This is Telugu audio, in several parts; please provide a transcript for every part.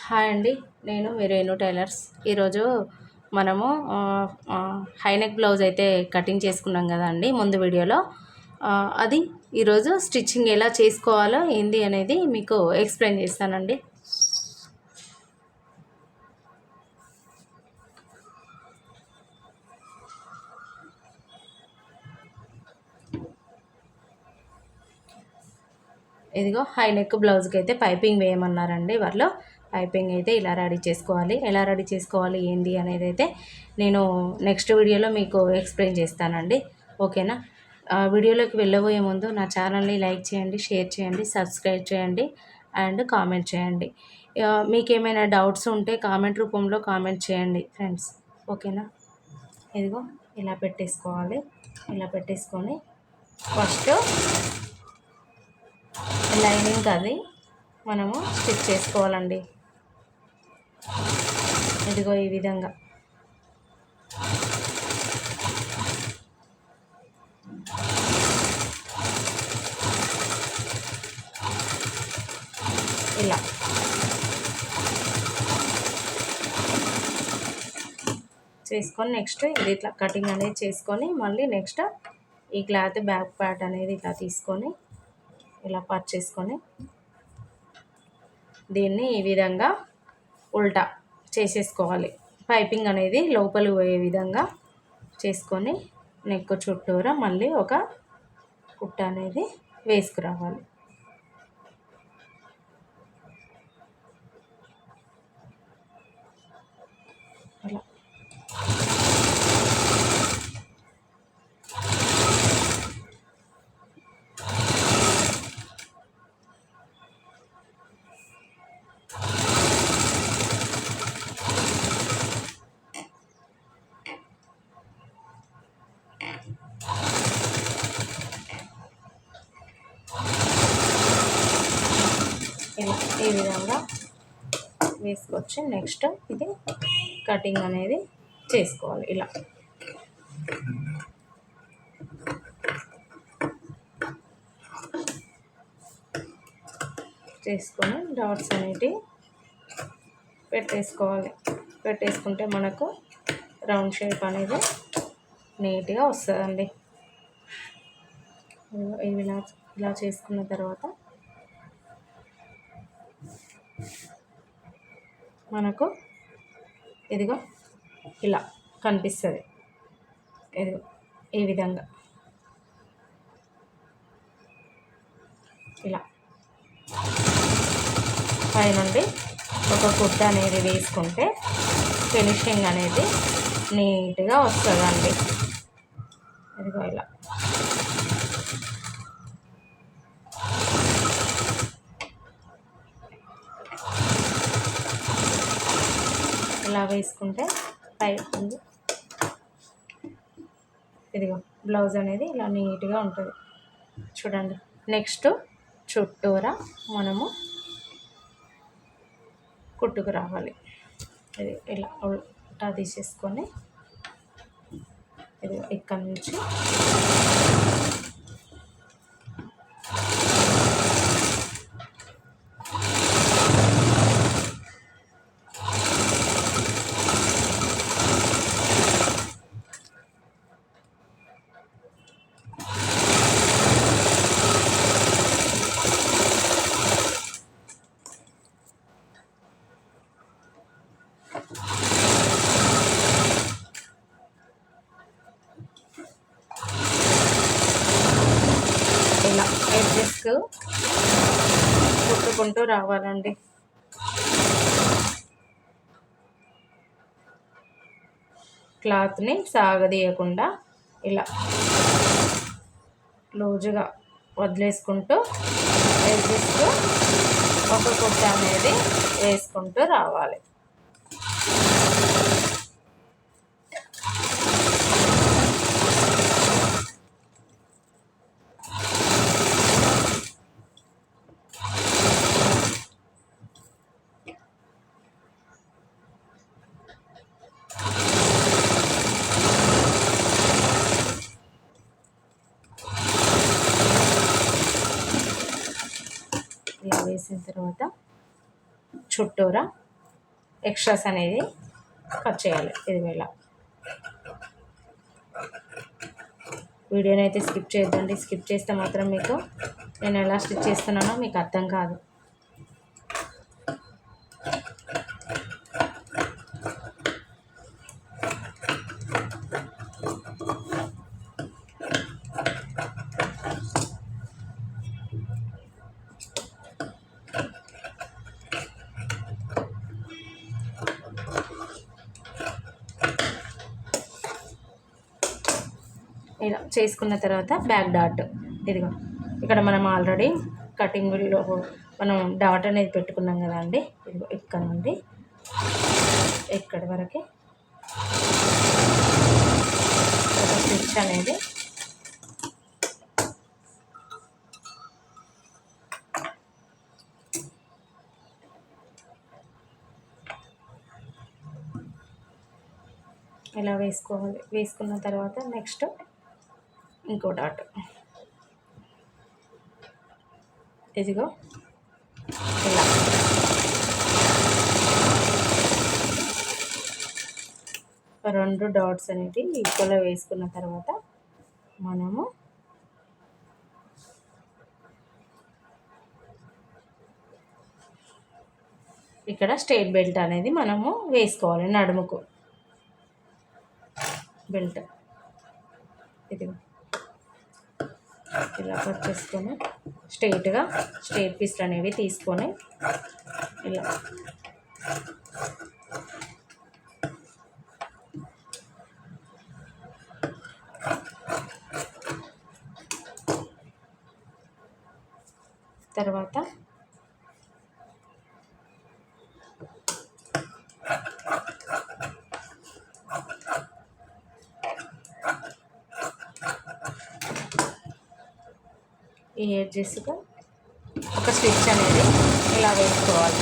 హాయ్ అండి. నేను మీ రేణు టైలర్స్. ఈరోజు మనము హైనెక్ బ్లౌజ్ అయితే కటింగ్ చేసుకున్నాం కదండి ముందు వీడియోలో. అది ఈరోజు స్టిచ్చింగ్ ఎలా చేసుకోవాలో ఏంది అనేది మీకు ఎక్స్ప్లెయిన్ చేస్తానండి. ఇదిగో హైనెక్ బ్లౌజ్కి అయితే పైపింగ్ వేయమన్నారండి వాళ్ళు. పైపింగ్ అయితే ఇలా రెడీ చేసుకోవాలి. ఎలా రెడీ చేసుకోవాలి ఏంది అనేది అయితే నేను నెక్స్ట్ వీడియోలో మీకు ఎక్స్ప్లెయిన్ చేస్తానండి. ఓకేనా? వీడియోలోకి వెళ్ళబోయే ముందు నా ఛానల్ని లైక్ చేయండి, షేర్ చేయండి, సబ్స్క్రైబ్ చేయండి అండ్ కామెంట్ చేయండి. మీకు ఏమైనా డౌట్స్ ఉంటే కామెంట్ రూపంలో కామెంట్ చేయండి ఫ్రెండ్స్. ఓకేనా? ఇదిగో ఇలా పెట్టేసుకోవాలి. ఇలా పెట్టేసుకొని ఫస్ట్ లైనింగ్ అది మనము స్టిచ్ చేసుకోవాలండి. ఇదిగో ఈ విధంగా ఇలా చేసుకొని నెక్స్ట్ ఇది ఇట్లా కటింగ్ అనేది చేసుకొని మళ్ళీ నెక్స్ట్ ఈ క్లాత్ బ్యాక్ పార్ట్ అనేది ఇట్లా తీసుకొని ఇలా పర్చ్ చేసుకొని దీన్ని ఈ విధంగా ఉల్టా చేసేసుకోవాలి. పైపింగ్ అనేది లోపలికి పోయే విధంగా చేసుకొని నెక్ చుట్టూరా మళ్ళీ ఒక కుట్ట అనేది వేసుకురావాలి. అలా ఈ విధంగా వేసుకొచ్చి నెక్స్ట్ ఇది కటింగ్ అనేది చేసుకోవాలి. ఇలా చేసుకొని డాట్స్ అనేటివి పెట్టేసుకోవాలి. పెట్టేసుకుంటే మనకు రౌండ్ షేప్ అనేది నీట్గా వస్తుందండి. ఇలా చేసుకున్న తర్వాత మనకు ఇదిగో ఇలా కనిపిస్తుంది. ఇదిగో ఈ విధంగా ఇలా పైనుండి ఒక కుట్ట అనేది వేసుకుంటే ఫినిషింగ్ అనేది నీట్గా వస్తుందండి. ఇదిగో ఇలా ఇలా వేసుకుంటే పైపింగ్ ఇదిగో బ్లౌజ్ అనేది ఇలా నీట్గా ఉంటుంది. చూడండి. నెక్స్ట్ చుట్టూరా మనము కుట్టుకు రావాలి. ఇది ఇలా ఉల్టా తీసేసుకొని ఇది ఇక్కడ నుంచి ఇలా ఎడ్జెస్కు కుట్టుకుంటూ రావాలండి. క్లాత్ని సాగదీయకుండా ఇలా లూజుగా వదిలేసుకుంటూ ఎడ్జెస్కు ఒక కుట్ట అనేది వేసుకుంటూ రావాలి. ఇలా వేసిన తర్వాత చుట్టూరా ఎక్స్ట్రాస్ అనేది కట్ చేయాలి. ఇది ఇలా వీడియోని అయితే స్కిప్ చేయొద్దండి. స్కిప్ చేస్తే మాత్రం మీకు నేను ఎలా స్టిచ్ చేస్తున్నానో మీకు అర్థం కాదు. ఇలా చేసుకున్న తర్వాత బ్యాక్ డాట్ ఇదిగో ఇక్కడ మనం ఆల్రెడీ కటింగ్లో మనం డాట్ అనేది పెట్టుకున్నాం కదా అండి. ఇదిగో ఇక్కడ నుండి ఇక్కడి వరకు ఒక స్టిచ్ అనేది ఇలా వేసుకోవాలి. వేసుకున్న తర్వాత నెక్స్ట్ ఇంకో డాట్ ఇదిగో ఇలా రెండు డాట్స్ అనేవి ఈక్వల్గా వేసుకున్న తర్వాత మనము ఇక్కడ స్ట్రైట్ బెల్ట్ అనేది మనము వేసుకోవాలి. నడుముకు బెల్ట్ ఇదిగో ఇలా కట్ చేసుకొని స్ట్రైట్ పీస్లు అనేవి తీసుకొని ఇలా తర్వాత ఈ ఎడ్జెస్గా ఒక స్టిచ్ అనేది ఇలా వేసుకోవాలి.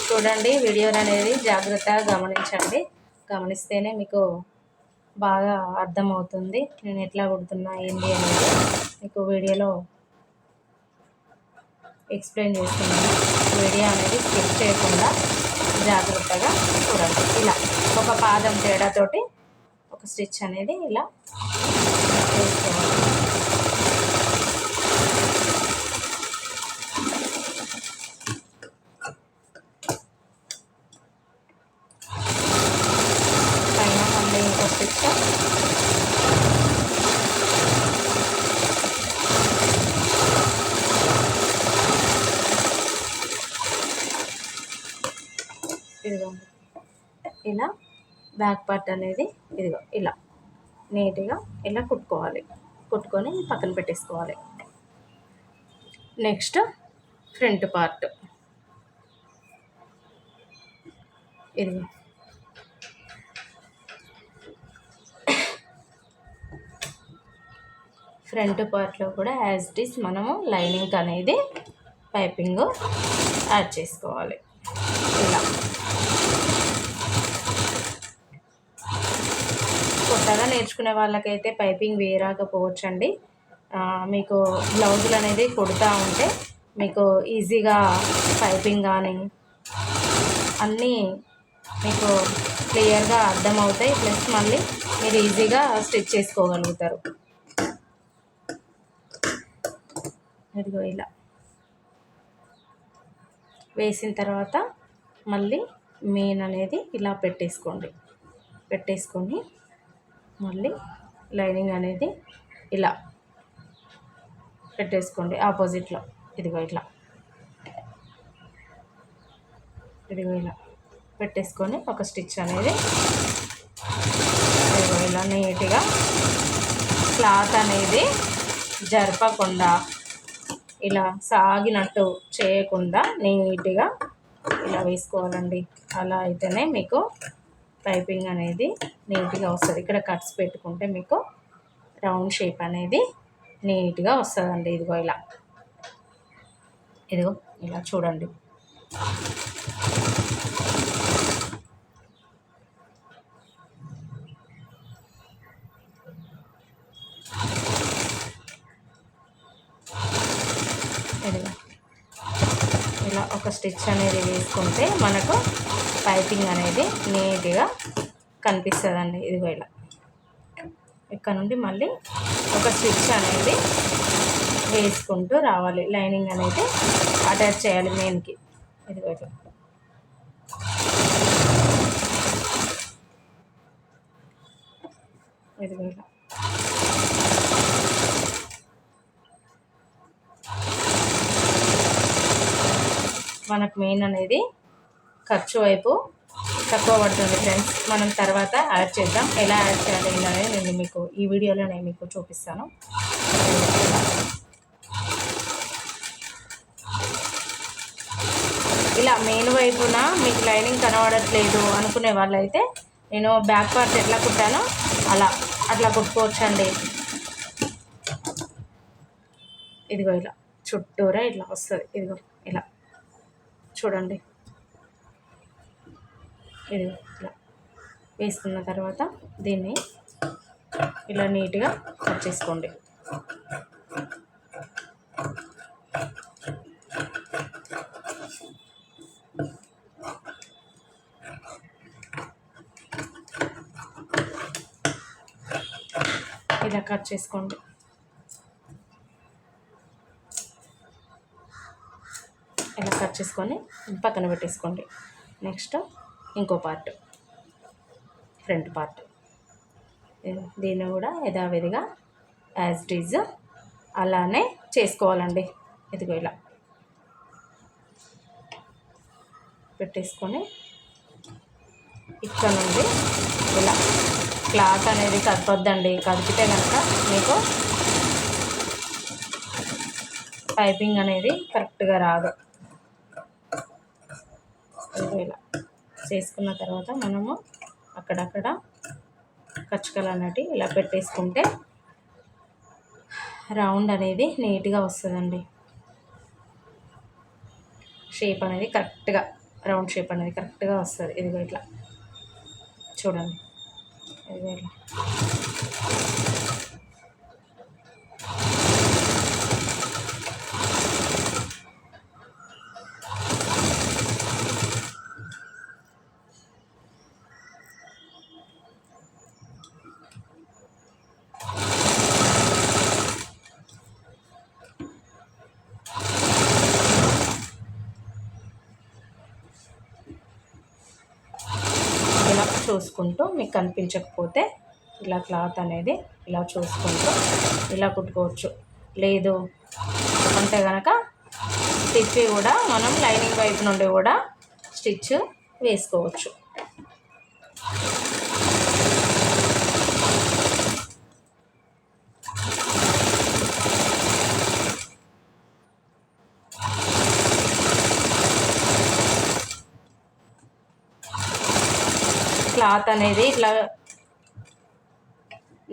చూడండి, వీడియో అనేది జాగ్రత్తగా గమనించండి. గమనిస్తేనే మీకు బాగా అర్థమవుతుంది నేను ఎట్లా కుడుతున్నా ఏంటి అనేది మీకు వీడియోలో ఎక్స్ప్లెయిన్ చేస్తున్నాను. వీడియో అనేది స్కిప్ చేయకుండా జాగ్రత్తగా చూడండి. ఇలా ఒక పాదం తేడాతోటి ఒక స్టిచ్ అనేది ఇలా వేసుకోవాలి. పైన మళ్ళీ ఇంకో స్టిచ్ ఇదిగో ఇలా బ్యాక్ పార్ట్ అనేది ఇదిగో ఇలా నీట్గా ఇలా కుట్టుకోవాలి. కుట్టుకొని పక్కన పెట్టేసుకోవాలి. నెక్స్ట్ ఫ్రంట్ పార్ట్ ఇదిగో ఫ్రంట్ పార్ట్లో కూడా యాజ్ ఇట్ ఈస్ మనము లైనింగ్ అనేది పైపింగ్ యాడ్ చేసుకోవాలి. ఇలా కొత్తగా నేర్చుకునే వాళ్ళకైతే పైపింగ్ వేయరాకపోవచ్చండి. మీకు బ్లౌజులు అనేది కుడతా ఉంటే మీకు ఈజీగా పైపింగ్ కానీ అన్నీ మీకు క్లియర్గా అర్థమవుతాయి. ప్లస్ మళ్ళీ మీరు ఈజీగా స్టిచ్ చేసుకోగలుగుతారు. ఇదిగో ఇలా వేసిన తర్వాత మళ్ళీ మెయిన్ అనేది ఇలా పెట్టేసుకొని మళ్ళీ లైనింగ్ అనేది ఇలా పెట్టేసుకోండి ఆపోజిట్లో. ఇదిగో ఇలా పెట్టేసుకొని ఒక స్టిచ్ అనేది ఇదిగో ఇలా నీట్గా క్లాత్ అనేది జరపకుండా ఇలా సాగినట్టు చేయకుండా నీట్గా ఇలా వేసుకోవాలండి. అలా అయితేనే మీకు పైపింగ్ అనేది నీట్గా వస్తుంది. ఇక్కడ కట్స్ పెట్టుకుంటే మీకు రౌండ్ షేప్ అనేది నీట్గా వస్తుందండి. ఇదిగో ఇలా చూడండి. ఇలా ఒక స్టిచ్ అనేది వేసుకుంటే మనకు పైపింగ్ అనేది నీట్గా కనిపిస్తుందండి. ఇదిగో ఇలా ఇక్కడ నుండి మళ్ళీ ఒక స్టిచ్ అనేది వేసుకుంటూ రావాలి. లైనింగ్ అనేది అటాచ్ చేయాలి మెయిన్కి. ఇదిగో ఇట్లా ఇదిగో ఇలా మనకు మెయిన్ అనేది ఖర్చు వైపు తక్కువ పడుతుంది ఫ్రెండ్స్. మనం తర్వాత యాడ్ చేద్దాం. ఎలా యాడ్ చేయాలి అనేది నేను మీకు ఈ వీడియోలో నేను మీకు చూపిస్తాను. ఇలా మెయిన్ వైపున మీకు లైనింగ్ కనబడట్లేదు అనుకునే వాళ్ళైతే నేను బ్యాక్ పార్ట్ ఎట్లా కుట్టానో అట్లా కుట్టుకోవచ్చండి. ఇదిగో ఇలా చుట్టూరా ఇట్లా వస్తుంది. ఇదిగో ఇలా చూడండి. ఇదిగో ఇలా వేసుకున్న తర్వాత దీన్ని ఇలా నీట్గా కట్ చేసుకోండి. ఇలా కట్ చేసుకోండి. ఇలా కట్ చేసుకొని పక్కన పెట్టేసుకోండి. నెక్స్ట్ ఇంకో పార్ట్, ఫ్రంట్ పార్ట్, దీన్ని కూడా యథావిధిగా యాజ్ ఇట్ ఈజ్ అలానే చేసుకోవాలండి. ఇదిగో ఇలా పెట్టేసుకొని ఇక్కడ నుండి ఇలా క్లాత్ అనేది కదపొద్దండి. కదిపితే కనుక మీకు పైపింగ్ అనేది కరెక్ట్గా రాదు. ఇలా చేసుకున్న తర్వాత మనము అక్కడక్కడ కచ్చకలు అన్నట్టు ఇలా పెట్టేసుకుంటే రౌండ్ అనేది నీట్గా వస్తుందండి. షేప్ అనేది కరెక్ట్గా, రౌండ్ షేప్ అనేది కరెక్ట్గా వస్తుంది. ఇదిగో ఇట్లా చూడండి. ఇదిగో ఇట్లా చూసుకుంటూ మీకు కనిపించకపోతే ఇలా క్లాత్ అనేది ఇలా చూసుకుంటూ ఇలా కుట్టుకోవచ్చు. లేదు అంటే కనుక తిప్పి కూడా మనం లైనింగ్ వైపు నుండి కూడా స్టిచ్ వేసుకోవచ్చు. క్లాత్ అనేది ఇట్లా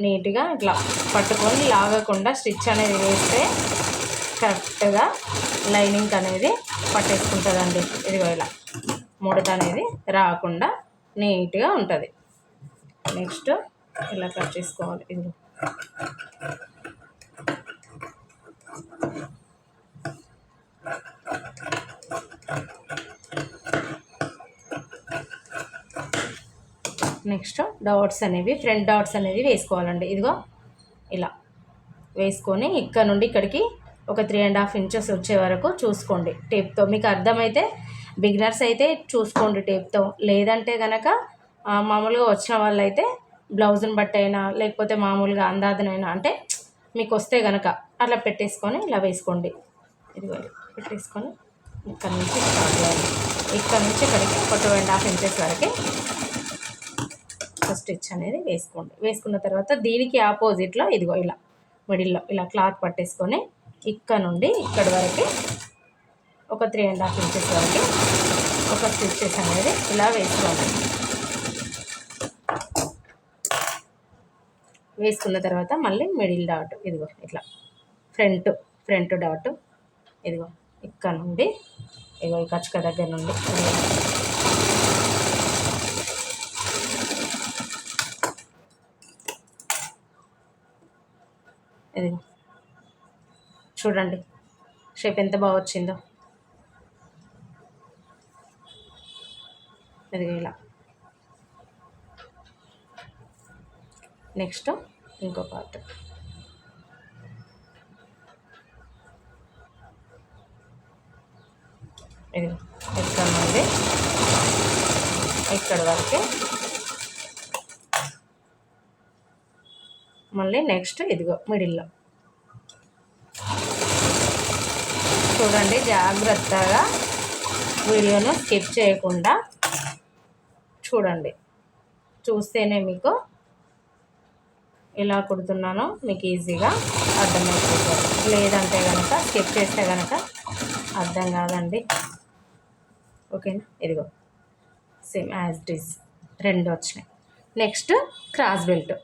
నీట్గా ఇట్లా పట్టుకొని లాగకుండా స్టిచ్ అనేది వేస్తే కరెక్ట్గా లైనింగ్ అనేది పట్టేసుకుంటుందండి. ఇదిగో ఇలా ముడత అనేది రాకుండా నీట్గా ఉంటుంది. నెక్స్ట్ ఇలా కట్ చేసుకోవాలి. ఇది నెక్స్ట్ డాట్స్ అనేవి, ఫ్రంట్ డాట్స్ అనేది వేసుకోవాలండి. ఇదిగో ఇలా వేసుకొని ఇక్కడ నుండి ఇక్కడికి ఒక 3.5 ఇంచెస్ వచ్చే వరకు చూసుకోండి టేప్తో. మీకు అర్థమైతే బిగినర్స్ అయితే చూసుకోండి టేప్తో. లేదంటే కనుక మామూలుగా వచ్చిన వాళ్ళైతే బ్లౌజ్ని బట్టి అయినా లేకపోతే మామూలుగా అందాదనైనా అంటే మీకు వస్తే కనుక అట్లా పెట్టేసుకొని ఇలా వేసుకోండి. ఇదిగో పెట్టేసుకొని ఇక్కడ నుంచి స్టార్ట్ చేయాలి. ఇక్కడ నుంచి ఇక్కడికి ఒక 2.5 ఇంచెస్ వరకు స్టిచ్ అనేది వేసుకోండి. వేసుకున్న తర్వాత దీనికి ఆపోజిట్లో ఇదిగో ఇలా మిడిల్లో ఇలా క్లాత్ పట్టేసుకొని ఇక్కడ నుండి ఇక్కడి వరకు ఒక 3.5 ఇంచెస్ వరకు ఒక స్టిచెస్ అనేది ఇలా వేసుకోండి. వేసుకున్న తర్వాత మళ్ళీ మిడిల్ డాట్ ఇదిగో ఇట్లా ఫ్రంట్ డాట్ ఇదిగో ఇక్కడ నుండి ఇదిగో ఈ కచ్చక దగ్గర నుండి ఇదిగో చూడండి షేప్ ఎంత బాగా వచ్చిందో. ఇది ఇలా. నెక్స్ట్ ఇంకో పార్ట్. ఇది ఇక్కడ నుండి ఇక్కడ వరకే. మళ్ళీ నెక్స్ట్ ఇదిగో మిడిల్లో. చూడండి, జాగ్రత్తగా వీడియోను స్కిప్ చేయకుండా చూడండి. చూస్తేనే మీకు ఎలా కుడుతున్నానో మీకు ఈజీగా అర్థమైపోతుంది. లేదంటే కనుక స్కిప్ చేస్తే కనుక అర్థం కాదండి. ఓకేనా? ఇదిగో సేమ్ యాజ్ ఇట్ ఈజ్ 2 వచ్చినాయి. Next cross belt.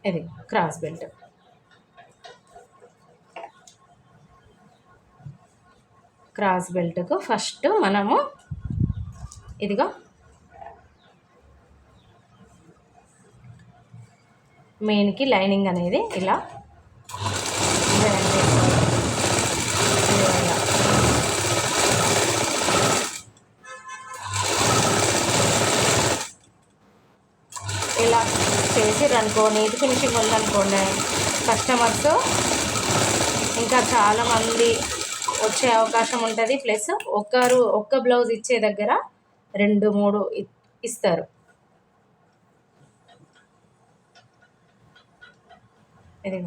ఇది క్రాస్ బెల్ట్. క్రాస్ బెల్ట్కు ఫస్ట్ మనము ఇదిగో మెయిన్కి లైనింగ్ అనేది ఇలా ఇలా చేసిర్రనుకో, నీట్ ఫినిషింగ్ ఉందనుకోండి, కస్టమర్స్ ఇంకా చాలామంది వచ్చే అవకాశం ఉంటుంది. ప్లస్ ఒక్క బ్లౌజ్ ఇచ్చే దగ్గర 2, 3 ఇస్తారు. ఇది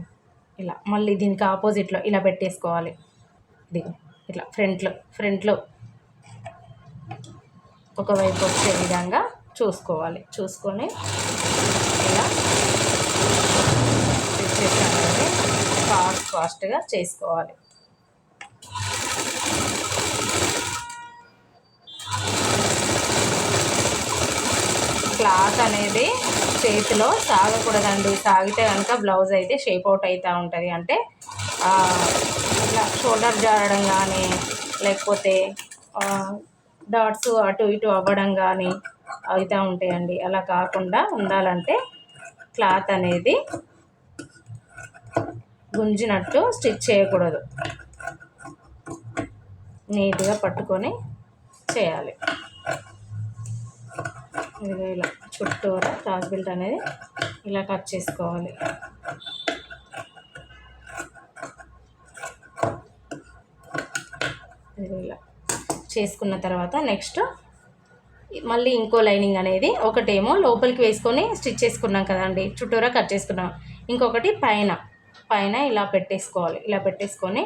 ఇలా మళ్ళీ దీనికి ఆపోజిట్లో ఇలా పెట్టేసుకోవాలి. ఇది ఇట్లా ఫ్రంట్లో ఒకవైపు వచ్చే విధంగా చూసుకోవాలి. చూసుకొని ఇలా చేసామంటే ఫాస్ట్గా చేసుకోవాలి. క్లాత్ అనేది చేతిలో సాగకూడదండి. సాగితే కనుక బ్లౌజ్ అయితే షేప్ అవుట్ అవుతూ ఉంటుంది. అంటే ఇట్లా షోల్డర్ జారడం కానీ, లేకపోతే డాట్స్ అటు ఇటు అవ్వడం కానీ అవుతూ ఉంటాయండి. అలా కాకుండా ఉండాలంటే క్లాత్ అనేది గుంజినట్టు స్టిచ్ చేయకూడదు. నీట్గా పట్టుకొని చేయాలి. ఇది ఇలా చుట్టూరా క్రాస్ బెల్ట్ అనేది ఇలా కట్ చేసుకోవాలి. ఇది ఇలా చేసుకున్న తర్వాత నెక్స్ట్ మళ్ళీ ఇంకో లైనింగ్ అనేది ఒకటేమో లోపలికి వేసుకొని స్టిచ్ చేసుకున్నాం కదండి, చుట్టూరా కట్ చేసుకున్నాం. ఇంకొకటి పైన ఇలా పెట్టేసుకోవాలి. ఇలా పెట్టేసుకొని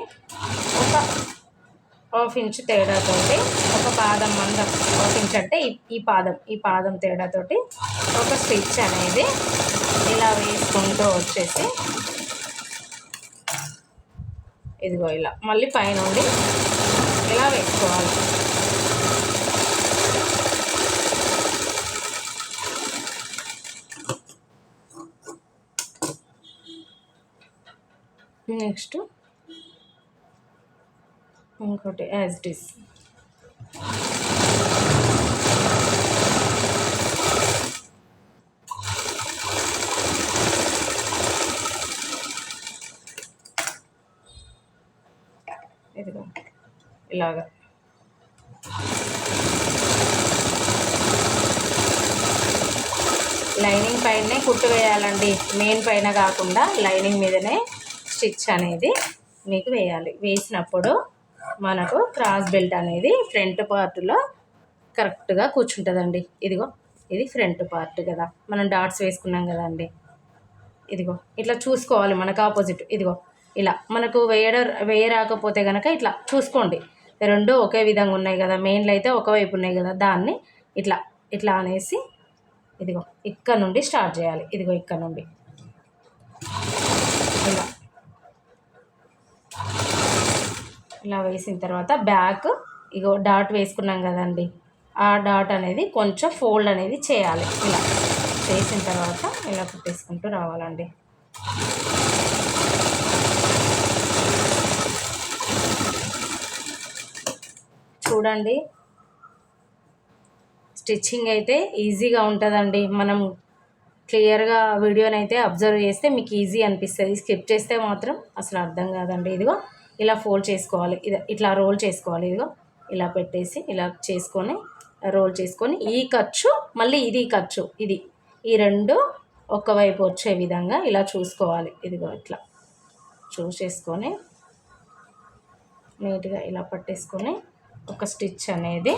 ఒక 1/2 ఇంచ్ తేడాతోటి, ఒక పాదం మందం 1/2 ఇంచ్ అంటే ఈ పాదం తేడాతోటి ఒక స్టిచ్ అనేది ఇలా వేసుకుంటూ వచ్చేసి ఇదిగో ఇలా మళ్ళీ పైనుండి ఇలా వేసుకోవాలి. నెక్స్ట్ ఇంకోటి యాజ్ ఇట్ ఈస్. ఇదిగో ఇలాగా లైనింగ్ పైనే కుట్టు వేయాలండి. మెయిన్ పైన కాకుండా లైనింగ్ మీదనే స్టిచ్ అనేది మీకు వేయాలి. వేసినప్పుడు మనకు క్రాస్ బెల్ట్ అనేది ఫ్రంట్ పార్ట్లో కరెక్ట్గా కూర్చుంటుందండి. ఇదిగో ఇది ఫ్రంట్ పార్ట్ కదా, మనం డాట్స్ వేసుకున్నాం కదండి. ఇదిగో ఇట్లా చూసుకోవాలి మనకు ఆపోజిట్. ఇదిగో ఇలా మనకు వేయరాకపోతే కనుక ఇట్లా చూసుకోండి. 2 ఒకే విధంగా ఉన్నాయి కదా, మెయిన్లు అయితే ఒకవైపు ఉన్నాయి కదా, దాన్ని ఇట్లా అనేసి ఇదిగో ఇక్కడ నుండి స్టార్ట్ చేయాలి. ఇదిగో ఇక్కడ నుండి ఇలా వేసిన తర్వాత బ్యాక్ ఇగో డాట్ వేసుకున్నాం కదండి, ఆ డాట్ అనేది కొంచెం ఫోల్డ్ అనేది చేయాలి. ఇలా చేసిన తర్వాత ఇలా కుట్టేసుకుంటూ రావాలండి. చూడండి, స్టిచ్చింగ్ అయితే ఈజీగా ఉంటుందండి. మనం క్లియర్గా వీడియోని అయితే అబ్జర్వ్ చేస్తే మీకు ఈజీ అనిపిస్తుంది. స్కిప్ చేస్తే మాత్రం అసలు అర్థం కాదండి. ఇదిగో ఇలా ఫోల్డ్ చేసుకోవాలి, ఇది ఇట్లా రోల్ చేసుకోవాలి. ఇదిగో ఇలా పెట్టేసి ఇలా చేసుకొని రోల్ చేసుకొని ఈ ఖర్చు మళ్ళీ ఇది ఖర్చు ఇది ఈ రెండు ఒకవైపు వచ్చే విధంగా ఇలా చూసుకోవాలి. ఇదిగో ఇట్లా చూసేసుకొని నీట్గా ఇలా పట్టేసుకొని ఒక స్టిచ్ అనేది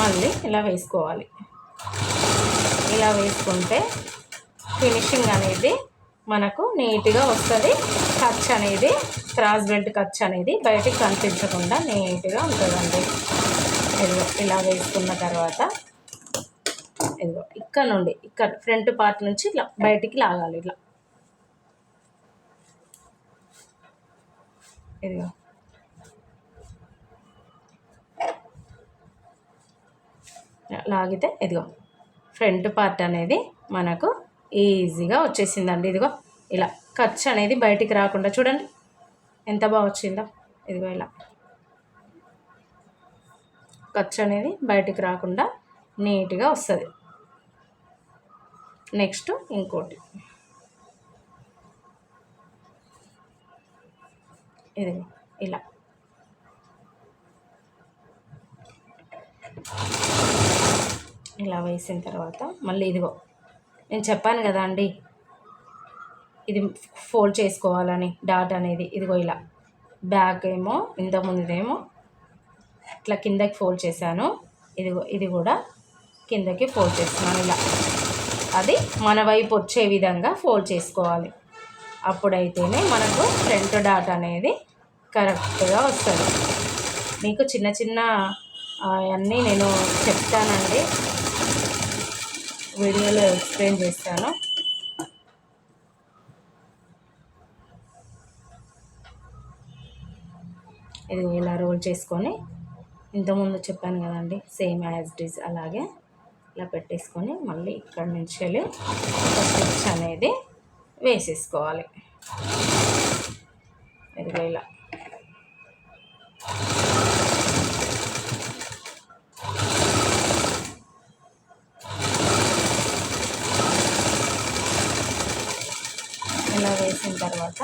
మళ్ళీ ఇలా వేసుకోవాలి. ఇలా వేసుకుంటే ఫినిషింగ్ అనేది మనకు నీట్గా వస్తుంది. ఖర్చు అనేది క్రాస్ బెల్ట్ ఖర్చు అనేది బయటికి కనిపించకుండా నీట్గా ఉంటుందండి. ఇదిగో ఇలా వేసుకున్న తర్వాత ఇదిగో ఇక్కడ నుండి ఇక్కడ ఫ్రంట్ పార్ట్ నుంచి ఇట్లా బయటికి లాగాలి. ఇట్లా ఇదిగో లాగితే ఇదిగో ఫ్రంట్ పార్ట్ అనేది మనకు ఈజీగా వచ్చేసిందండి. ఇదిగో ఇలా ఖర్చు అనేది బయటికి రాకుండా చూడండి ఎంత బాగా వచ్చిందో. ఇదిగో ఇలా ఖర్చు అనేది బయటికి రాకుండా నీట్గా వస్తుంది. నెక్స్ట్ ఇంకోటి ఇదిగో ఇలా ఇలా వేసిన తర్వాత మళ్ళీ ఇదిగో నేను చెప్పాను కదా అండి ఇది ఫోల్డ్ చేసుకోవాలని డాట్ అనేది. ఇదిగో ఇలా బ్యాక్ ఏమో ఇంతకుముందుదేమో ఇట్లా కిందకి ఫోల్డ్ చేశాను. ఇదిగో ఇది కూడా కిందకి ఫోల్డ్ చేస్తున్నాను. ఇలా అది మన వైపు వచ్చే విధంగా ఫోల్డ్ చేసుకోవాలి. అప్పుడైతేనే మనకు ఫ్రంట్ డాట్ అనేది కరెక్ట్గా వస్తుంది. మీకు చిన్న చిన్న అన్నీ నేను చెప్తానండి, వీడియోలో ఎక్స్ప్లెయిన్ చేస్తాను. ఇది ఇలా రోల్ చేసుకొని ఇంతకుముందు చెప్పాను కదండి సేమ్ యాజ్ ఇట్ ఈజ్ అలాగే ఇలా పెట్టేసుకొని మళ్ళీ ఇక్కడ నుంచి వెళ్ళి ఒక స్టిచ్ అనేది వేసేసుకోవాలి. ఇదిగో ఇలా ఇలా వేసిన తర్వాత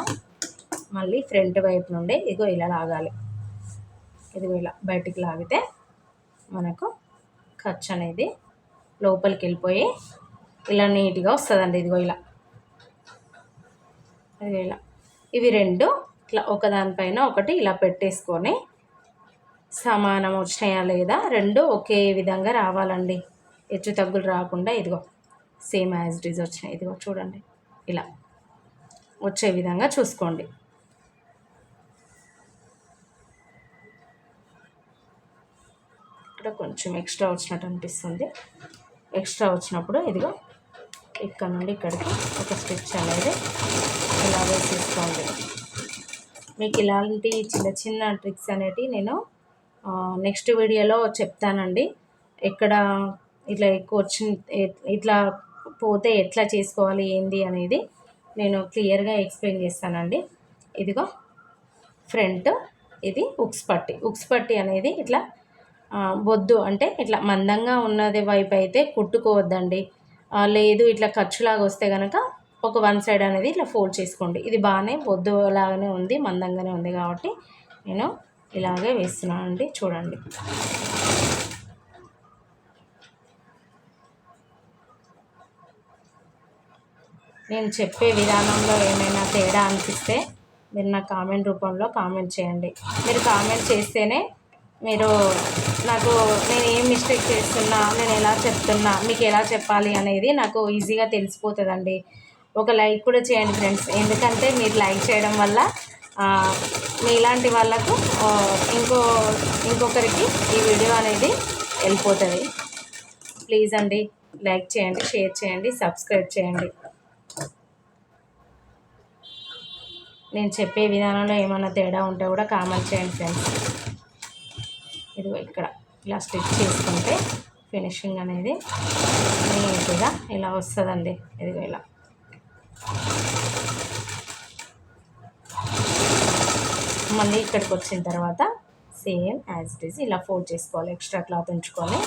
మళ్ళీ ఫ్రంట్ వైపు నుండి ఇదిగో ఇలా లాగాలి. ఇదిగో ఇలా బయటికి లాగితే మనకు ఖర్చు అనేది లోపలికి వెళ్ళిపోయి ఇలా నీట్గా వస్తుందండి. ఇదిగో ఇలా ఇదిగో ఇలా ఇవి రెండు ఇట్లా ఒకదానిపైన ఒకటి ఇలా పెట్టేసుకొని సమానం వచ్చినాయా లేదా రెండు ఒకే విధంగా రావాలండి. హెచ్చు తగ్గులు రాకుండా ఇదిగో సేమ్ యాజ్ ఇట్ ఈజ్ వచ్చినాయి. ఇదిగో చూడండి ఇలా వచ్చే విధంగా చూసుకోండి. ఇక్కడ కొంచెం ఎక్స్ట్రా వచ్చినట్టు అనిపిస్తుంది. ఎక్స్ట్రా వచ్చినప్పుడు ఇదిగో ఇక్కడ నుండి ఇక్కడికి ఒక స్టిచ్ అనేది ఇలా వేసేసుకోండి. మీకు ఇలాంటి చిన్న చిన్న ట్రిక్స్ అనేటివి నేను నెక్స్ట్ వీడియోలో చెప్తానండి. ఎక్కడ ఇట్లా ఎక్కువ వచ్చి ఇట్లా పోతే ఎట్లా చేసుకోవాలి ఏంది అనేది నేను క్లియర్గా ఎక్స్ప్లెయిన్ చేస్తానండి. ఇదిగో ఫ్రంట్ ఇది ఉక్స్ పట్టి అనేది ఇట్లా బొద్దు అంటే ఇట్లా మందంగా ఉన్నది వైపు అయితే కుట్టుకోవద్దండి. లేదు ఇట్లా ఖర్చులాగా వస్తే కనుక ఒక వన్ సైడ్ అనేది ఇట్లా ఫోల్డ్ చేసుకోండి. ఇది బాగానే బొద్దు లాగానే ఉంది, మందంగానే ఉంది కాబట్టి నేను ఇలాగే వేస్తున్నానండి. చూడండి నేను చెప్పే విధానంలో ఏమైనా తేడా అనిపిస్తే మీరు నా కామెంట్ రూపంలో కామెంట్ చేయండి. మీరు కామెంట్ చేస్తేనే మీరు నాకు నేను ఏం మిస్టేక్ చేస్తున్నా, నేను ఎలా చెప్తున్నా, మీకు ఎలా చెప్పాలి అనేది నాకు ఈజీగా తెలిసిపోతుందండి. ఒక లైక్ కూడా చేయండి ఫ్రెండ్స్, ఎందుకంటే మీరు లైక్ చేయడం వల్ల మీలాంటి వాళ్ళకు ఇంకొకరికి ఈ వీడియో అనేది వెళ్ళిపోతుంది. ప్లీజ్ అండి లైక్ చేయండి, షేర్ చేయండి, సబ్స్క్రైబ్ చేయండి. నేను చెప్పే విధానంలో ఏమైనా తేడా ఉంటే కూడా కామెంట్ చేయండి ఫ్రెండ్స్. ఇదిగో ఇక్కడ ఇలా స్టిచ్ చేసుకుంటే ఫినిషింగ్ అనేది నీట్గా ఇలా వస్తుందండి. ఇదిగో ఇలా మళ్ళీ ఇక్కడికి వచ్చిన తర్వాత సేమ్ యాజ్ ఇట్ ఈజ్ ఇలా ఫోల్డ్ చేసుకోవాలి. ఎక్స్ట్రా క్లాత్ ఉంచుకొని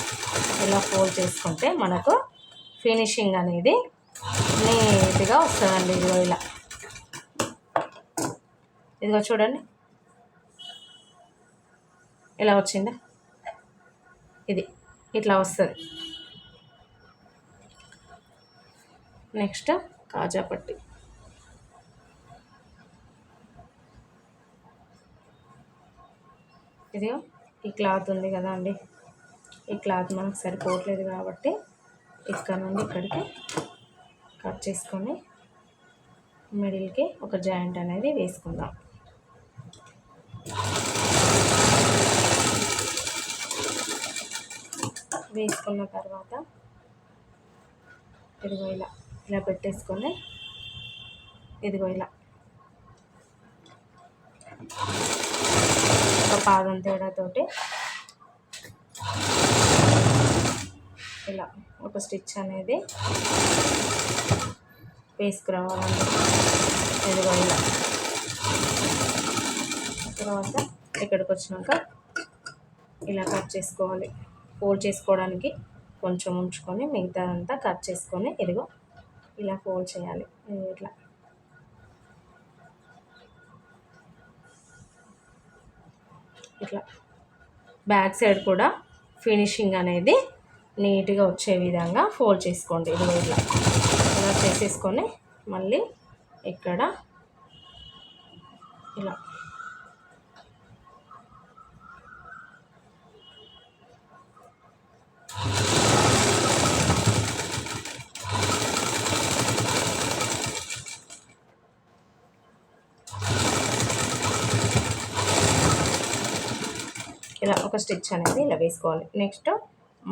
ఇలా ఫోల్డ్ చేసుకుంటే మనకు ఫినిషింగ్ అనేది నీట్గా వస్తుందండి. ఇదిగో ఇలా, ఇదిగో చూడండి ఇలా వచ్చిందా, ఇది ఇట్లా వస్తుంది. నెక్స్ట్ కాజా పట్టి, ఇదిగో ఈ క్లాత్ ఉంది కదా అండి, ఈ క్లాత్ మనకు సరిపోవట్లేదు కాబట్టి ఇక్కడ నుండి ఇక్కడికి కట్ చేసుకొని మిడిల్కి ఒక జాయింట్ అనేది వేసుకుందాం. వేసుకున్న తర్వాత ఇదిగో ఇలా ఇలా పెట్టేసుకొని ఇదిగో ఇలా ఒక పాదం తేడాతోటి ఇలా ఒక స్టిచ్ అనేది వేసుకురావాలండి. ఇదిగో ఇలా తర్వాత ఇక్కడికి వచ్చినాక ఇలా కట్ చేసుకోవాలి. ఫోల్డ్ చేసుకోవడానికి కొంచెం ఉంచుకొని మిగతాదంతా కట్ చేసుకొని ఇదిగో ఇలా ఫోల్డ్ చేయాలి. ఇట్లా ఇట్లా బ్యాక్ సైడ్ కూడా ఫినిషింగ్ అనేది నీట్గా వచ్చే విధంగా ఫోల్డ్ చేసుకోండి. ఇదిగో ఇట్లా ఇలా చేసేసుకొని మళ్ళీ ఇక్కడ ఇలా ఇలా ఒక స్టిచ్ అనేది ఇలా వేసుకోవాలి. నెక్స్ట్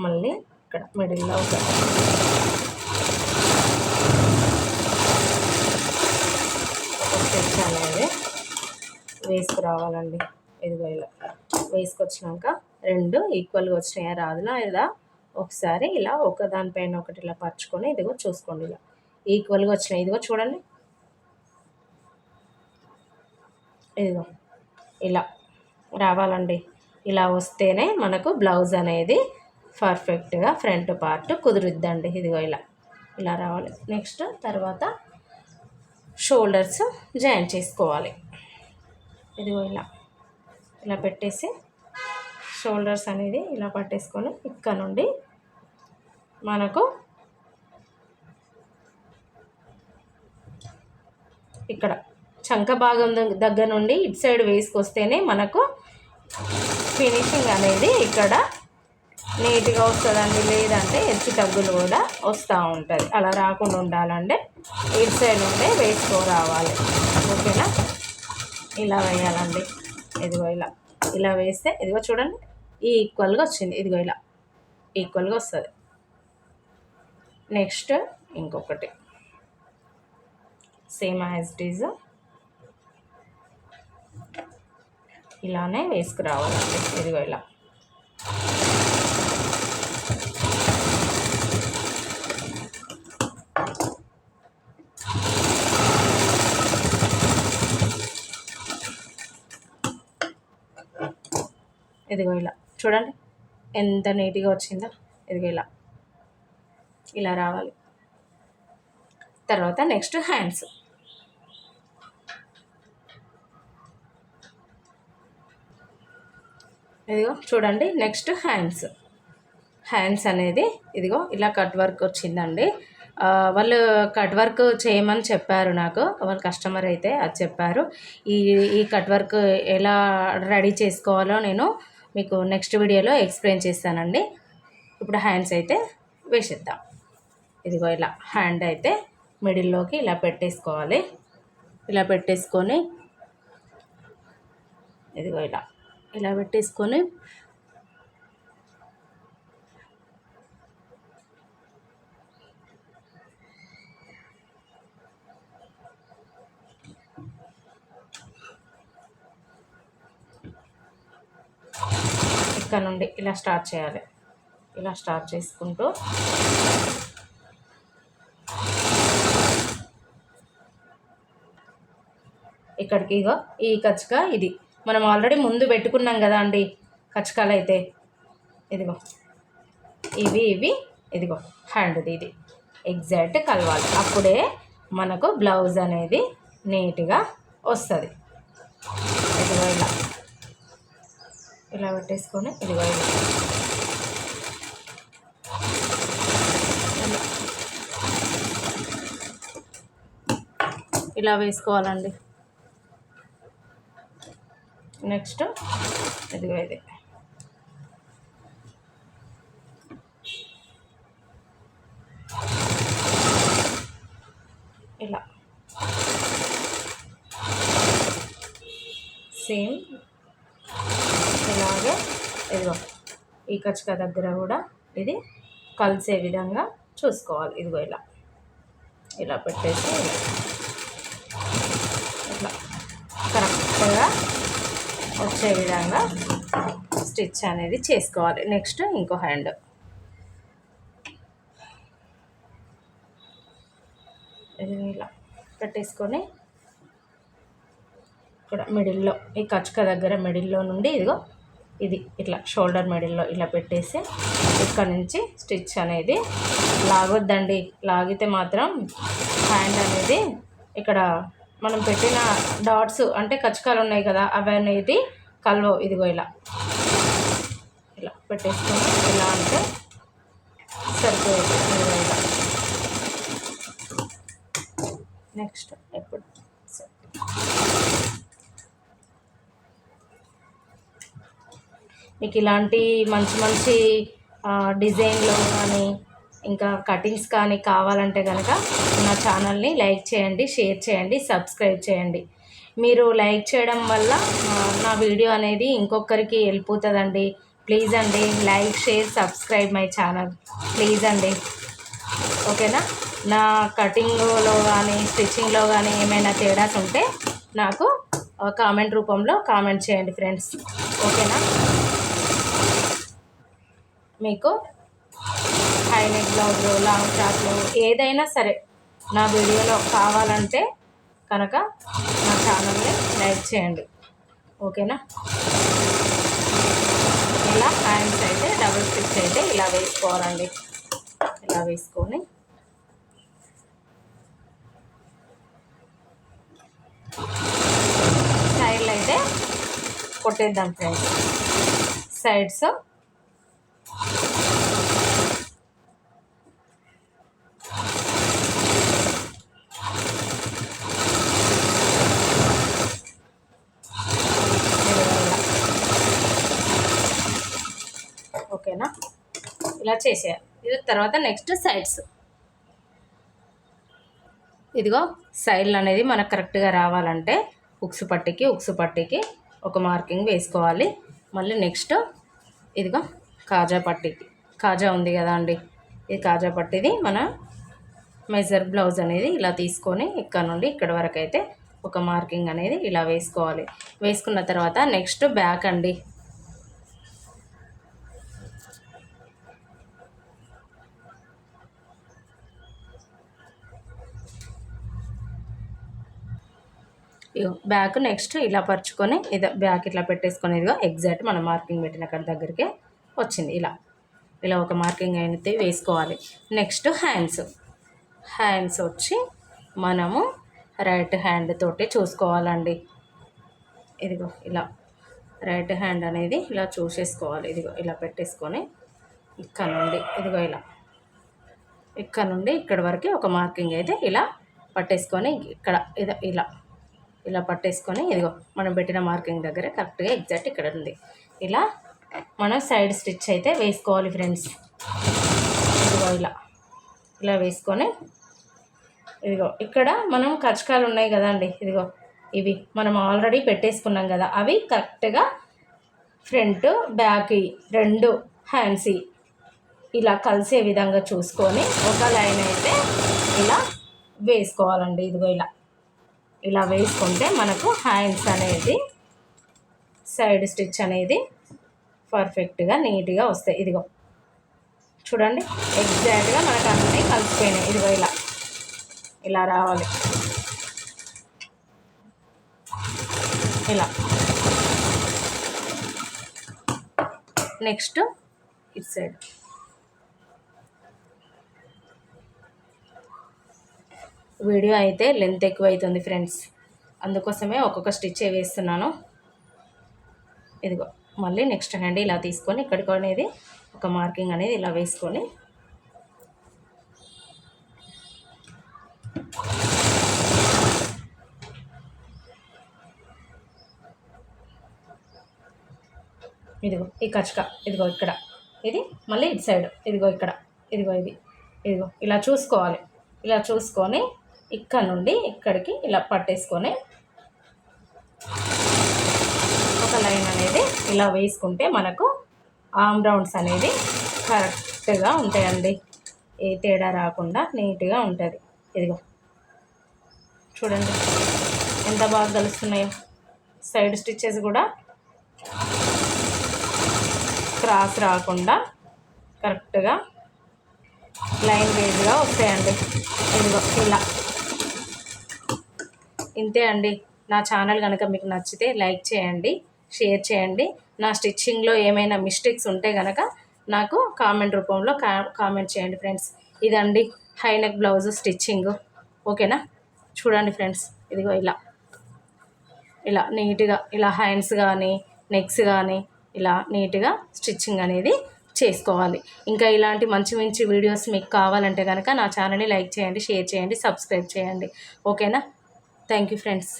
మళ్ళీ ఇక్కడ మిడిల్లో ఒక స్టిచ్ అనేది వేసుకురావాలండి. ఇదిగో ఇలా వేసుకొచ్చినాక రెండు ఈక్వల్గా వచ్చినాయా రాదులా, ఇలా ఒకసారి ఇలా ఒక దానిపైన ఒకటి ఇలా పరుచుకొని ఇదిగో చూసుకోండి, ఇలా ఈక్వల్గా వచ్చినాయి. ఇదిగో చూడండి, ఇదిగో ఇలా రావాలండి. ఇలా వస్తేనే మనకు బ్లౌజ్ అనేది పర్ఫెక్ట్గా ఫ్రంట్ పార్ట్ కుదురుద్దండి. ఇదిగో ఇలా ఇలా రావాలి. నెక్స్ట్ తర్వాత షోల్డర్స్ జాయిన్ చేసుకోవాలి. ఇదిగో ఇలా ఇలా పెట్టేసి షోల్డర్స్ అనేది ఇలా పట్టేసుకొని ఇక్కడ నుండి మనకు ఇక్కడ చంక భాగం దగ్గర నుండి ఇటు సైడ్ వేసుకొస్తేనే మనకు ఫినిషింగ్ అనేది ఇక్కడ నీట్గా వస్తుందండి. లేదంటే హెచ్చు తగ్గులు కూడా వస్తూ ఉంటుంది. అలా రాకుండా ఉండాలంటే ఇటు సైడ్ నుండే వేసుకోరావాలి. ఓకేనా, ఇలా వేయాలండి. ఇదిగో ఇలా ఇలా వేస్తే ఇదిగో చూడండి ఈక్వల్గా వచ్చింది. ఇదిగో ఇలా ఈక్వల్గా వస్తుంది. నెక్స్ట్ ఇంకొకటి సేమ్ యాజ్ ఇట్ ఈజ్ ఇలానే వేసుకురావాలండి. ఇదిగో ఇలా ఇదిగో ఇలా చూడండి ఎంత నీట్గా వచ్చిందో. ఇదిగో ఇలా ఇలా రావాలి. తర్వాత నెక్స్ట్ హ్యాండ్స్. ఇదిగో చూడండి నెక్స్ట్ హ్యాండ్స్ అనేది ఇదిగో ఇలా కట్ వర్క్ వచ్చిందండి. వాళ్ళు కట్ వర్క్ చేయమని చెప్పారు నాకు, వాళ్ళ కస్టమర్ అయితే అది చెప్పారు. ఈ కట్ వర్క్ ఎలా రెడీ చేసుకోవాలో నేను మీకు నెక్స్ట్ వీడియోలో ఎక్స్ప్లెయిన్ చేస్తానండి. ఇప్పుడు హ్యాండ్స్ అయితే వేసేద్దాం. ఇదిగో ఇలా హ్యాండ్ అయితే మిడిల్లోకి ఇలా పెట్టేసుకోవాలి. ఇలా పెట్టేసుకొని ఇదిగో ఇలా ఇలా పెట్టేసుకొని ఇక్కడ నుండి ఇలా స్టార్ట్ చేయాలి. ఇలా స్టార్ట్ చేసుకుంటూ ఇక్కడికి ఇగో ఈ కచ్చక ఇది మనం ఆల్రెడీ ముందు పెట్టుకున్నాం కదా అండి కచ్చకాలు అయితే. ఇదిగో ఇవి ఇదిగో హ్యాండ్ది ఇది ఎగ్జాక్ట్ కలవాలి. అప్పుడే మనకు బ్లౌజ్ అనేది నీట్గా వస్తుంది. ఇదిగో ఇలా ఇలా పెట్టేసుకొని ఇదిగో ఇలా వేసుకోవాలండి. నెక్స్ట్ ఇదిగో ఇది ఇలా సేమ్ ఇలాగే ఇదిగో ఈ కచ్చక దగ్గర కూడా ఇది కలిసే విధంగా చూసుకోవాలి. ఇదిగో ఇలా ఇలా పెట్టేసి ఇట్లా కరెక్ట్గా వచ్చే విధంగా స్టిచ్ అనేది చేసుకోవాలి. నెక్స్ట్ ఇంకో హ్యాండ్ ఇది ఇలా పెట్టేసుకొని ఇక్కడ మిడిల్లో ఈ కచ్చక దగ్గర మిడిల్లో నుండి ఇదిగో ఇది ఇట్లా షోల్డర్ మిడిల్లో ఇలా పెట్టేసి ఇక్కడ నుంచి స్టిచ్ అనేది లాగొద్దండి. లాగితే మాత్రం హ్యాండ్ అనేది ఇక్కడ మనం పెట్టిన డాట్స్ అంటే కచ్చకాలు ఉన్నాయి కదా అవి అనేది కలవవు. ఇదిగో ఇలా ఇలా పెట్టేసుకొని ఇలా అంటే సరిపోయేది. ఇదిగో ఇలా నెక్స్ట్ ఎప్పుడు మీకు ఇలాంటి మంచి మంచి డిజైన్లో కానీ ఇంకా కటింగ్స్ కానీ కావాలంటే కనుక నా ఛానల్ని లైక్ చేయండి, షేర్ చేయండి, సబ్స్క్రైబ్ చేయండి. మీరు లైక్ చేయడం వల్ల నా వీడియో అనేది ఇంకొకరికి వెళ్ళిపోతుందండి. ప్లీజ్ అండి, like share subscribe my channel please అండి. ఓకేనా? నా కటింగ్లో కానీ స్టిచ్చింగ్లో కానీ ఏమైనా తేడాస్ ఉంటే నాకు కామెంట్ రూపంలో కామెంట్ చేయండి ఫ్రెండ్స్. ఓకేనా? మీకు హై నెక్ బ్లౌజులు, లాంగ్ ఫ్రాక్లు ఏదైనా సరే నా వీడియోలో కావాలంటే కనుక నా ఛానల్ని లైక్ చేయండి. ఓకేనా? ఇలా హ్యాండ్స్ అయితే డబుల్ స్టిచ్ అయితే ఇలా వేసుకోవాలండి. ఇలా వేసుకొని సైడ్లు అయితే కొట్టేద్దాం ఫ్రెండ్స్. సైడ్స్ ఓకేనా? ఇలా చేసేయాలి. ఇది తర్వాత నెక్స్ట్ సైడ్స్. ఇదిగో సైడ్లు అనేది మనకు కరెక్ట్గా రావాలంటే ఉక్సు పట్టికి ఒక మార్కింగ్ వేసుకోవాలి. మళ్ళీ నెక్స్ట్ ఇదిగో కాజా పట్టికి, కాజా ఉంది కదా అండి, ఇది కాజా పట్టిది మన మెజర్ బ్లౌజ్ అనేది ఇలా తీసుకొని ఇక్కడ నుండి ఇక్కడ వరకు అయితే ఒక మార్కింగ్ అనేది ఇలా వేసుకోవాలి. వేసుకున్న తర్వాత నెక్స్ట్ బ్యాక్ అండి. ఇగో బ్యాక్ నెక్స్ట్ ఇలా పరుచుకొని ఇది బ్యాక్ ఇట్లా పెట్టేసుకొని ఇదిగో ఎగ్జాక్ట్ మనం మార్కింగ్ పెట్టిన అక్కడ దగ్గరికి వచ్చింది. ఇలా ఇలా ఒక మార్కింగ్ అయితే వేసుకోవాలి. నెక్స్ట్ హ్యాండ్స్ వచ్చి మనము రైట్ హ్యాండ్ తోటి చూసుకోవాలండి. ఇదిగో ఇలా రైట్ హ్యాండ్ అనేది ఇలా చూసేసుకోవాలి. ఇదిగో ఇలా పెట్టేసుకొని ఇక్కడ నుండి ఇదిగో ఇక్కడ నుండి ఇక్కడ వరకు ఒక మార్కింగ్ అయితే ఇలా పట్టేసుకొని ఇక్కడ ఇలా పట్టేసుకొని ఇదిగో మనం పెట్టిన మార్కింగ్ దగ్గర కరెక్ట్గా ఎగ్జాక్ట్ ఇక్కడ ఉంది. ఇలా మనం సైడ్ స్టిచ్ అయితే వేసుకోవాలి ఫ్రెండ్స్. ఇదిగో ఇలా వేసుకొని ఇదిగో ఇక్కడ మనం కచ్చకాలు ఉన్నాయి కదండి, ఇదిగో ఇవి మనం ఆల్రెడీ పెట్టేసుకున్నాం కదా, అవి కరెక్ట్గా ఫ్రంట్ బ్యాక్ రెండు హ్యాండ్స్ ఇలా కలిసే విధంగా చూసుకొని ఒక లైన్ అయితే ఇలా వేసుకోవాలండి. ఇదిగో ఇలా వేసుకుంటే మనకు హ్యాండ్స్ అనేది సైడ్ స్టిచ్ అనేది పర్ఫెక్ట్గా నీట్గా వస్తాయి. ఇదిగో చూడండి ఎగ్జాక్ట్గా మనకు అన్నీ కలిసిపోయినాయి. ఇదిగో ఇలా రావాలి. ఇలా నెక్స్ట్ ఇటు సైడ్ వీడియో అయితే లెంత్ ఎక్కువ అవుతుంది ఫ్రెండ్స్, అందుకోసమే ఒక్కొక్క స్టిచ్ వేస్తున్నాను. ఇదిగో మళ్ళీ నెక్స్ట్ హ్యాండ్ ఇలా తీసుకొని ఇక్కడికి అనేది ఒక మార్కింగ్ అనేది ఇలా వేసుకొని ఇదిగో ఈ కచక ఇదిగో ఇక్కడ, ఇది మళ్ళీ ఇటు సైడ్ ఇదిగో ఇక్కడ, ఇదిగో ఇది, ఇదిగో ఇలా చూసుకోవాలి. ఇలా చూసుకొని ఇక్కడ నుండి ఇక్కడికి ఇలా పట్టేసుకొని ఒక లైన్ అనేది ఇలా వేసుకుంటే మనకు ఆర్మ్ రౌండ్స్ అనేది కరెక్ట్గా ఉంటాయండి. ఏ తేడా రాకుండా నీట్గా ఉంటుంది. ఇదిగో చూడండి ఎంత బాగా కలుస్తున్నాయో. సైడ్ స్టిచ్చెస్ కూడా క్రాస్ రాకుండా కరెక్ట్గా లైన్ వేజ్గా వస్తాయండి. ఇదిగో ఇలా. ఇంతే అండి. నా ఛానల్ కనుక మీకు నచ్చితే లైక్ చేయండి, షేర్ చేయండి. నా స్టిచ్చింగ్లో ఏమైనా మిస్టేక్స్ ఉంటే కనుక నాకు కామెంట్ రూపంలో కామెంట్ చేయండి ఫ్రెండ్స్. ఇదండి హై నెక్ బ్లౌజ్ స్టిచ్చింగ్. ఓకేనా? చూడండి ఫ్రెండ్స్, ఇదిగో ఇలా ఇలా నీట్గా ఇలా హ్యాండ్స్ కానీ నెక్స్ కానీ ఇలా నీట్గా స్టిచ్చింగ్ అనేది చేసుకోవాలి. ఇంకా ఇలాంటి మంచి మంచి వీడియోస్ మీకు కావాలంటే కనుక నా ఛానల్ని లైక్ చేయండి, షేర్ చేయండి, సబ్స్క్రైబ్ చేయండి. ఓకేనా? Thank you friends.